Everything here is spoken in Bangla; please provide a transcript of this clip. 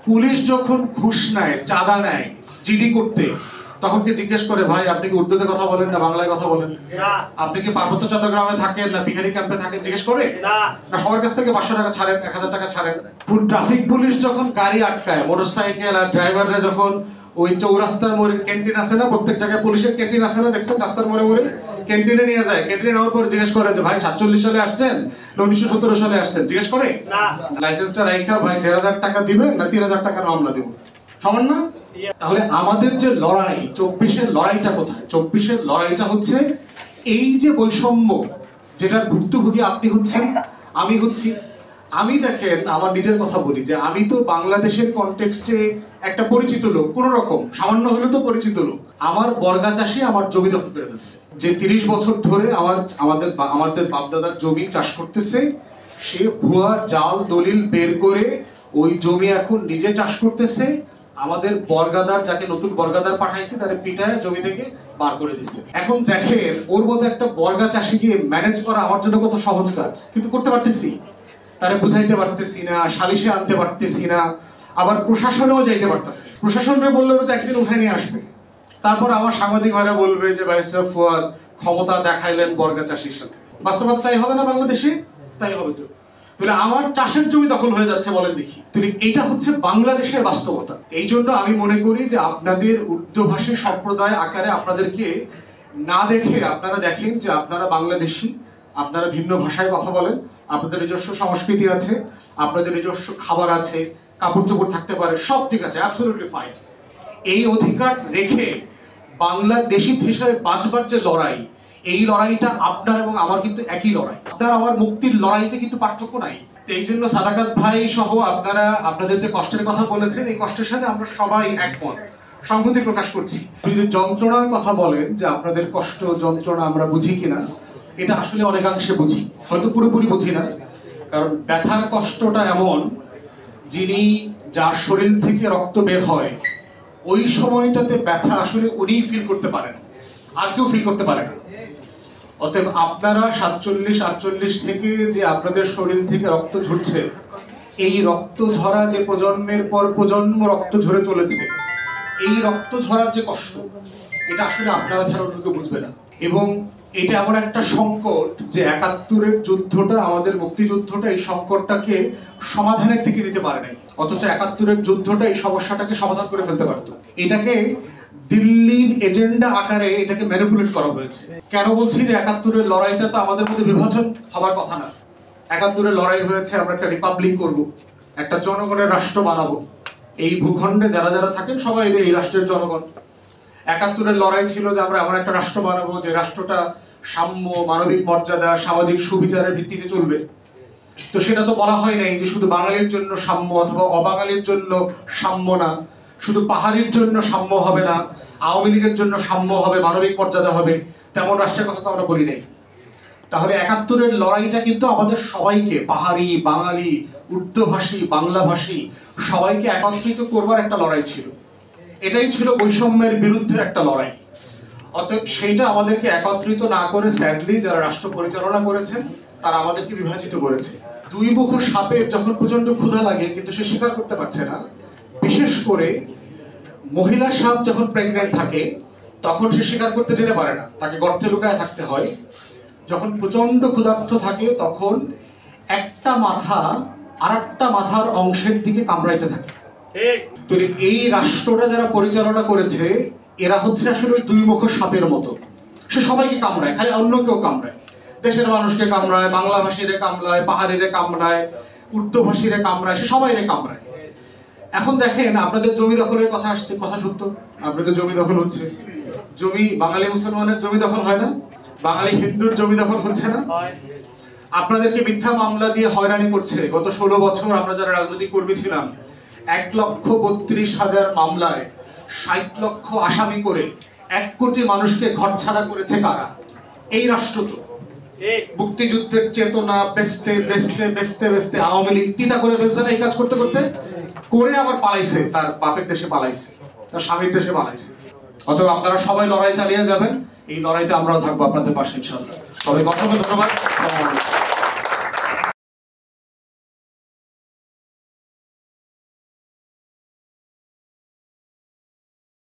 পুলিশ যখন ঘুষ নেয়, চাঁদা নেয় জিডি করতে, তখন কি জিজ্ঞেস করে ভাই আপনি কি উর্দুতে কথা বলেন না বাংলায় কথা বলেন, আপনি কি পার্বত্য চট্টগ্রামে থাকেন না বিহারি ক্যাম্পে থাকেন, জিজ্ঞেস করে না সবার কাছ থেকে 500 টাকা ছাড়েন, 1000 টাকা ছাড়েন। ট্রাফিক পুলিশ যখন গাড়ি আটকায়, মোটরসাইকেল আর ড্রাইভাররা যখন ওই চৌরাস্তার মোড়ে ক্যান্টিন আছে না, প্রত্যেক জায়গায় পুলিশের ক্যান্টিন আছে না, দেখছেন রাস্তার মোড়ে মোড়ে ক্যান্টিনে নিয়ে যায়, ক্যান্টিনে নেওয়ার পর জিজ্ঞেস করে যে ভাই 47 সালে আসছেন না 1917 সালে আসছেন, জিজ্ঞেস করে না। লাইসেন্সটা রাইখা ভাই 3000 টাকা দিবেন না 3000 টাকা মামলা দিব, সমান না? তাহলে আমাদের যে লড়াই, 24-এর লড়াইটা কোথায়? 24-এর লড়াইটা হচ্ছে এই যে বৈষম্য, যেটার ভুক্তভোগী আপনি হচ্ছেন, আমি হচ্ছি। আমি দেখেন আমার নিজের কথা বলি যে আমি তো বাংলাদেশের কনটেক্সটে একটা পরিচিত লোক, কোন রকম সামান্য হলে তো পরিচিত লোক। আমার বর্গা চাষি আমার জমি দখল করে ফেলছে, যে 30 বছর ধরে আমাদের বাপদাদার জমি চাষ করতেছে, সে ভুয়া জাল দলিল বের করে ওই জমি এখন নিজে চাষ করতেছে। আমাদের বর্গাদার, যাকে নতুন বর্গাদার পাঠাইছে, তার পিঠায় জমি থেকে বার করে দিচ্ছে। এখন দেখেন ওর মতো একটা বর্গা চাষিকে ম্যানেজ করা আমার জন্য কত সহজ কাজ, কিন্তু করতে পারতেছি, তারে বুঝাইতে পারতেছি না, সালিশে আনতে পারতেছি না, আবার প্রশাসনেও যাইতে পারতেছে। প্রশাসনকে বললে ওরা তো একদিন উঠায় নিয়ে আসবে, তারপর আমার সাংবাদিক ভাইরা বলবে যে ব্যারিস্টার ফুয়াদ ক্ষমতা দেখাইলেন বর্গা চাষির সাথে। বাস্তবতা তাই হবে না বাংলাদেশে? তাই হবে তো। তাহলে আমার চাষের জমি দখল হয়ে যাচ্ছে বলেন দেখি। তাহলে এটা হচ্ছে বাংলাদেশের বাস্তবতা। এই জন্য আমি মনে করি যে আপনাদের উর্দুভাষী সম্প্রদায় আকারে আপনাদেরকে না দেখে আপনারা দেখেন যে আপনারা বাংলাদেশী, আপনারা ভিন্ন ভাষায় কথা বলেন, আপনাদের নিজস্ব সংস্কৃতি আছে, আপনাদের নিজস্ব খাবার আছে, কাপড় চোপড় থাকতে পারে, সব ঠিক আছে, অ্যাবসলিউটলি ফাইন। এই অধিকার রেখে বাংলাদেশী হিসেবে বাঁচবার যে লড়াই, এই লড়াইটা আপনার এবং আমার কিন্তু একই লড়াই। আপনার আমার মুক্তির লড়াইতে কিন্তু পার্থক্য নাই। এই জন্য সাদাকাত ভাই সহ আপনারা আপনাদের যে কষ্টের কথা বলেছেন, এই কষ্টের সাথে আমরা সবাই একমত, সংহতি প্রকাশ করছি। যদি যন্ত্রণার কথা বলেন যে আপনাদের কষ্ট যন্ত্রণা আমরা বুঝি কিনা, এটা আসলে অনেকাংশে বুঝি, হয়তো পুরোপুরি বুঝি না। কারণ ব্যথার কষ্টটা এমন, যার শরীর থেকে রক্ত বের হয় ওই সময়টাতে ব্যথা আসলে উনিই ফিল করতে পারেন, আর কেউ ফিল করতে পারে না। অতএব আপনারা 47-48 থেকে যে আপনাদের শরীর থেকে রক্ত ঝরছে, এই রক্ত ঝরা যে প্রজন্মের পর প্রজন্ম রক্ত ঝরে চলেছে, এই রক্ত ঝরার যে কষ্ট, এটা আসলে আপনারা ছাড়া অন্য কেউ বুঝবে না। এবং এটা এমন একটা সংকট যে 71-এর যুদ্ধটা, আমাদের মুক্তিযুদ্ধটা এই সংকটটাকে সমাধানের দিকে নিতে পারে নাই, অথচ 71-এর যুদ্ধটা এই সমস্যাটাকে সমাধান করে ফেলতে পারত। এটাকে দিল্লির এজেন্ডা আকারে এটাকে ম্যানিপুলেট করা হয়েছে। কেন বলছি যে 71-এর লড়াইটা তো আমাদের মধ্যে বিভাজন হবার কথা না। 71-এর লড়াই হয়েছে আমরা একটা রিপাবলিক করব, একটা জনগণের রাষ্ট্র বানাবো। এই ভূখণ্ডে যারা যারা থাকেন সবাই এই রাষ্ট্রের জনগণ। 71-এর লড়াই ছিল যে আমরা এমন একটা রাষ্ট্র বানাবো যে রাষ্ট্রটা সাম্য, মানবিক মর্যাদা, সামাজিক সুবিচারের ভিত্তিতে চলবে। তো সেটা তো বলা হয় নাই যে শুধু বাঙালির জন্য সাম্য অথবা অবাঙালির জন্য সাম্য না, শুধু পাহাড়ির জন্য সাম্য হবে না, আওয়ামী লীগের জন্য সাম্য হবে, মানবিক মর্যাদা হবে, তেমন রাষ্ট্রের কথা তো আমরা বলি নাই। তাহলে 71-এর লড়াইটা কিন্তু আমাদের সবাইকে, পাহাড়ি, বাঙালি, উর্দুভাষী, বাংলাভাষী সবাইকে একত্রিত করবার একটা লড়াই ছিল। এটাই ছিল বৈষম্যের বিরুদ্ধে একটা লড়াই। অতএব সেইটা আমাদেরকে একত্রিত না করে স্যাডলি যারা রাষ্ট্র পরিচালনা করেছেন তারা আমাদেরকে বিভাজিত করেছে। দুই মুখ সাপের যখন প্রচন্ড ক্ষুধা লাগে কিন্তু সে স্বীকার করতে পারছে না, বিশেষ করে মহিলা সাপ যখন প্রেগন্যান্ট থাকে তখন সে স্বীকার করতে যেতে পারে না, তাকে গর্তে লুকায় থাকতে হয়। যখন প্রচন্ড ক্ষুধার্ত থাকে তখন একটা মাথা আরেকটা মাথার অংশের দিকে কামড়াইতে থাকে। তো এই রাষ্ট্রটা যারা পরিচালনা করেছে এরা হচ্ছে আসলে ওই দুই মুখ সাপের মতো, সে সবাইকে কামড়ায়, খালি অন্য কেউ কামড়ায়, দেশের মানুষকে কামড়ায়, বাংলা ভাষীরে কামড়ায়, পাহাড়িরে কামড়ায়, উর্দু ভাষীরে কামড়ায়, সে সবাইরে কামড়ায়। এখন দেখেন আপনাদের জমি দখলের কথা আসছে, কথা সত্য, আপনাদের জমি দখল হচ্ছে। জমি বাঙালি মুসলমানের জমি দখল হয় না, বাঙালি হিন্দুর জমি দখল হচ্ছে না। আপনাদেরকে মিথ্যা মামলা দিয়ে হয়রানি করছে। গত 16 বছর আমরা যারা রাজনৈতিক কর্মী ছিলাম 1,32,000 মামলায় 60 লক্ষ আসামি করে 1 কোটি মানুষকে ঘরছাড়া করেছে কারা? এই রাষ্ট্র। তো মুক্তিযুদ্ধের চেতনা বেচতে বেচতে বেচতে বেচতে আওয়ামী লীগ তিতা করে ফেলছে না, এই কাজ করতে করতে করে আবার পালাইছে, তার বাপের দেশে পালাইছে, তার স্বামীর দেশে পালাইছে। অতএব আপনারা সবাই লড়াই চালিয়ে যাবেন, এই লড়াইতে আমরাও থাকবো আপনাদের পাশে ইনশাআল্লাহ। সবাইকে অসংখ্য ধন্যবাদ।